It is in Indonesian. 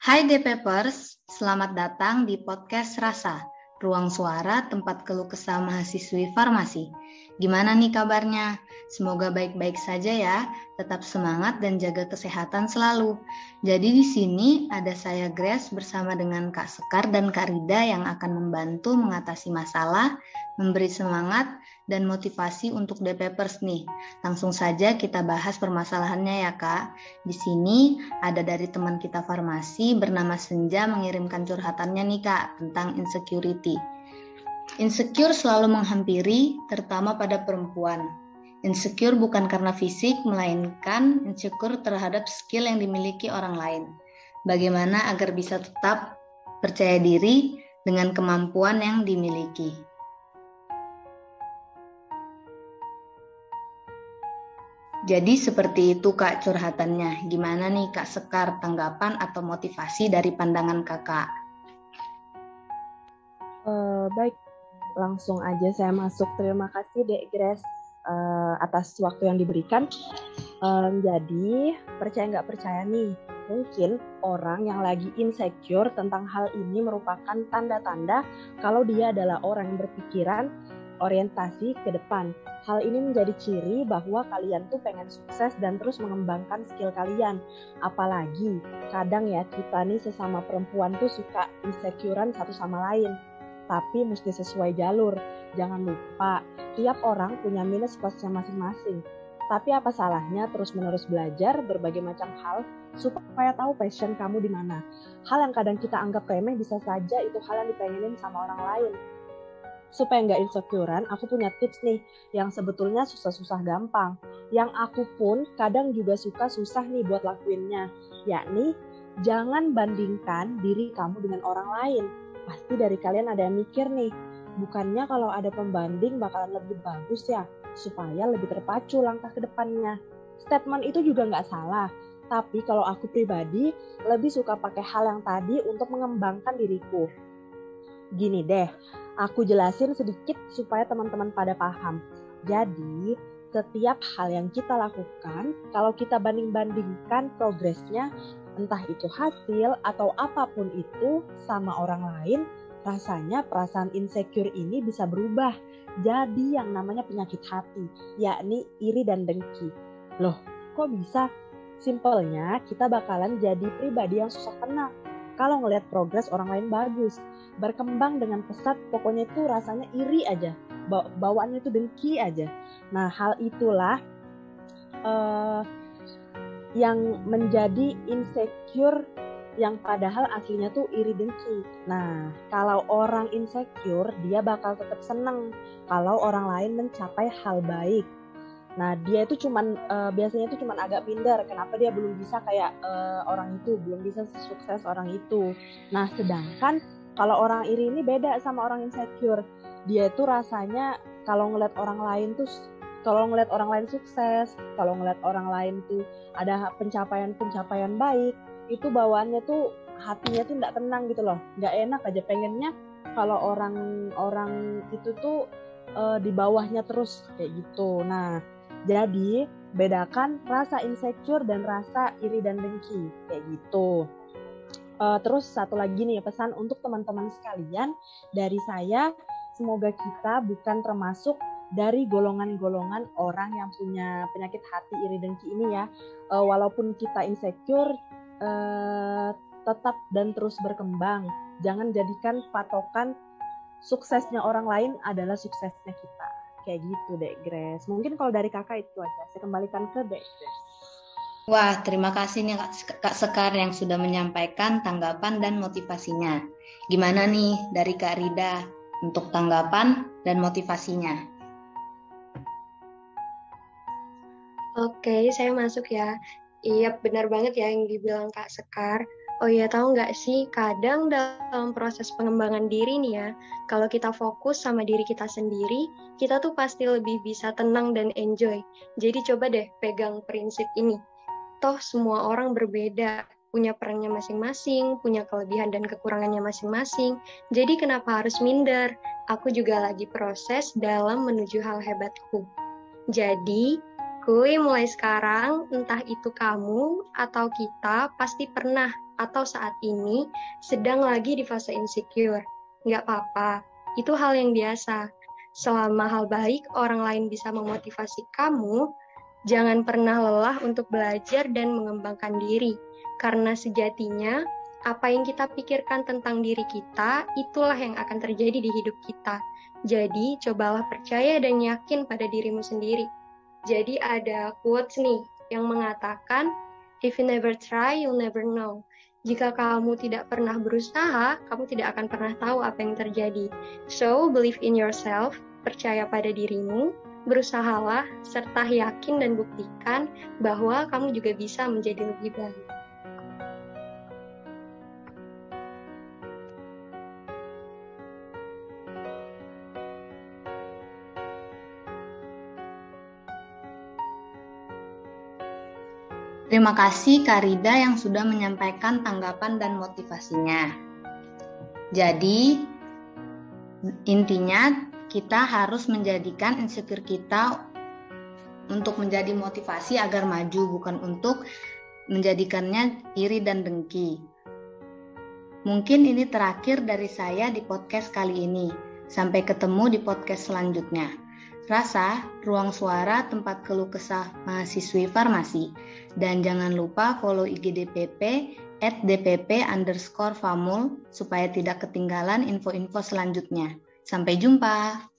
Hai D-Papers, selamat datang di podcast Rasa, ruang suara tempat keluh kesah mahasiswi farmasi. Gimana nih kabarnya? Semoga baik-baik saja ya, tetap semangat dan jaga kesehatan selalu. Jadi di sini ada saya Grace bersama dengan Kak Sekar dan Kak Rida yang akan membantu mengatasi masalah, memberi semangat, dan motivasi untuk D-Papers nih. Langsung saja kita bahas permasalahannya ya Kak. Di sini ada dari teman kita farmasi bernama Senja mengirimkan curhatannya nih Kak tentang insecurity. Insecure selalu menghampiri, terutama pada perempuan. Insecure bukan karena fisik, melainkan insecure terhadap skill yang dimiliki orang lain. Bagaimana agar bisa tetap percaya diri dengan kemampuan yang dimiliki. Jadi seperti itu Kak curhatannya. Gimana nih Kak Sekar tanggapan atau motivasi dari pandangan Kakak? Baik, langsung aja saya masuk. Terima kasih Dek Grace atas waktu yang diberikan. Jadi percaya nggak percaya nih, mungkin orang yang lagi insecure tentang hal ini merupakan tanda-tanda kalau dia adalah orang yang berpikiran orientasi ke depan. Hal ini menjadi ciri bahwa kalian tuh pengen sukses dan terus mengembangkan skill kalian. Apalagi kadang ya kita nih sesama perempuan tuh suka insecurean satu sama lain. Tapi mesti sesuai jalur. Jangan lupa, tiap orang punya minus plusnya masing-masing. Tapi apa salahnya terus-menerus belajar berbagai macam hal supaya tahu passion kamu di mana. Hal yang kadang kita anggap remeh bisa saja itu hal yang dipengenin sama orang lain. Supaya nggak insecurean, aku punya tips nih yang sebetulnya susah-susah gampang. Yang aku pun kadang juga suka susah nih buat lakuinnya. Yakni, jangan bandingkan diri kamu dengan orang lain. Pasti dari kalian ada yang mikir nih, bukannya kalau ada pembanding bakalan lebih bagus ya, supaya lebih terpacu langkah ke depannya. Statement itu juga nggak salah, tapi kalau aku pribadi lebih suka pakai hal yang tadi untuk mengembangkan diriku. Gini deh, aku jelasin sedikit supaya teman-teman pada paham. Jadi, setiap hal yang kita lakukan, kalau kita banding-bandingkan progresnya, entah itu hasil atau apapun itu sama orang lain, rasanya perasaan insecure ini bisa berubah jadi yang namanya penyakit hati, yakni iri dan dengki. Loh, kok bisa? Simpelnya kita bakalan jadi pribadi yang susah tenang kalau ngelihat progres orang lain bagus, berkembang dengan pesat, pokoknya itu rasanya iri aja, bawaannya itu dengki aja. Nah, hal itulah yang menjadi insecure yang padahal aslinya tuh iri dengki. Nah, kalau orang insecure, dia bakal tetap seneng kalau orang lain mencapai hal baik. Nah, dia itu biasanya itu cuman agak minder, kenapa dia belum bisa kayak orang itu, belum bisa sukses orang itu. Nah, sedangkan kalau orang iri ini beda sama orang insecure. Dia itu rasanya kalau ngeliat orang lain sukses, kalau ngeliat orang lain tuh ada pencapaian baik, itu bawaannya tuh hatinya tuh nggak tenang gitu loh, nggak enak aja, pengennya kalau orang itu tuh di bawahnya terus kayak gitu. Nah, jadi bedakan rasa insecure dan rasa iri dan dengki kayak gitu. Terus satu lagi nih pesan untuk teman-teman sekalian dari saya, semoga kita bukan termasuk dari golongan-golongan orang yang punya penyakit hati iri dengki ini ya. Walaupun kita insecure, tetap dan terus berkembang. Jangan jadikan patokan suksesnya orang lain adalah suksesnya kita. Kayak gitu Dek Grace. Mungkin kalau dari kakak itu aja. Saya kembalikan ke Dek Grace. Wah, terima kasih nih Kak Sekar yang sudah menyampaikan tanggapan dan motivasinya. Gimana nih dari Kak Rida untuk tanggapan dan motivasinya? Oke, saya masuk ya. Iya, benar banget ya yang dibilang Kak Sekar. Oh iya, tahu nggak sih, kadang dalam proses pengembangan diri nih ya, kalau kita fokus sama diri kita sendiri, kita tuh pasti lebih bisa tenang dan enjoy. Jadi coba deh pegang prinsip ini. Toh semua orang berbeda, punya perannya masing-masing, punya kelebihan dan kekurangannya masing-masing. Jadi kenapa harus minder? Aku juga lagi proses dalam menuju hal hebatku. Jadi, mulai sekarang, entah itu kamu atau kita, pasti pernah atau saat ini sedang lagi di fase insecure. Nggak apa-apa, itu hal yang biasa. Selama hal baik orang lain bisa memotivasi kamu, jangan pernah lelah untuk belajar dan mengembangkan diri. Karena sejatinya, apa yang kita pikirkan tentang diri kita, itulah yang akan terjadi di hidup kita. Jadi, cobalah percaya dan yakin pada dirimu sendiri. Jadi, ada quotes nih yang mengatakan, if you never try, you'll never know. Jika kamu tidak pernah berusaha, kamu tidak akan pernah tahu apa yang terjadi. So, believe in yourself, percaya pada dirimu, berusahalah, serta yakin dan buktikan bahwa kamu juga bisa menjadi lebih baik. Terima kasih Kak Rida yang sudah menyampaikan tanggapan dan motivasinya. Jadi, intinya kita harus menjadikan insecure kita untuk menjadi motivasi agar maju, bukan untuk menjadikannya iri dan dengki. Mungkin ini terakhir dari saya di podcast kali ini. Sampai ketemu di podcast selanjutnya. Rasa, ruang suara tempat keluh kesah mahasiswi farmasi. Dan jangan lupa follow IG DPP @dpp_famul supaya tidak ketinggalan info-info selanjutnya. Sampai jumpa.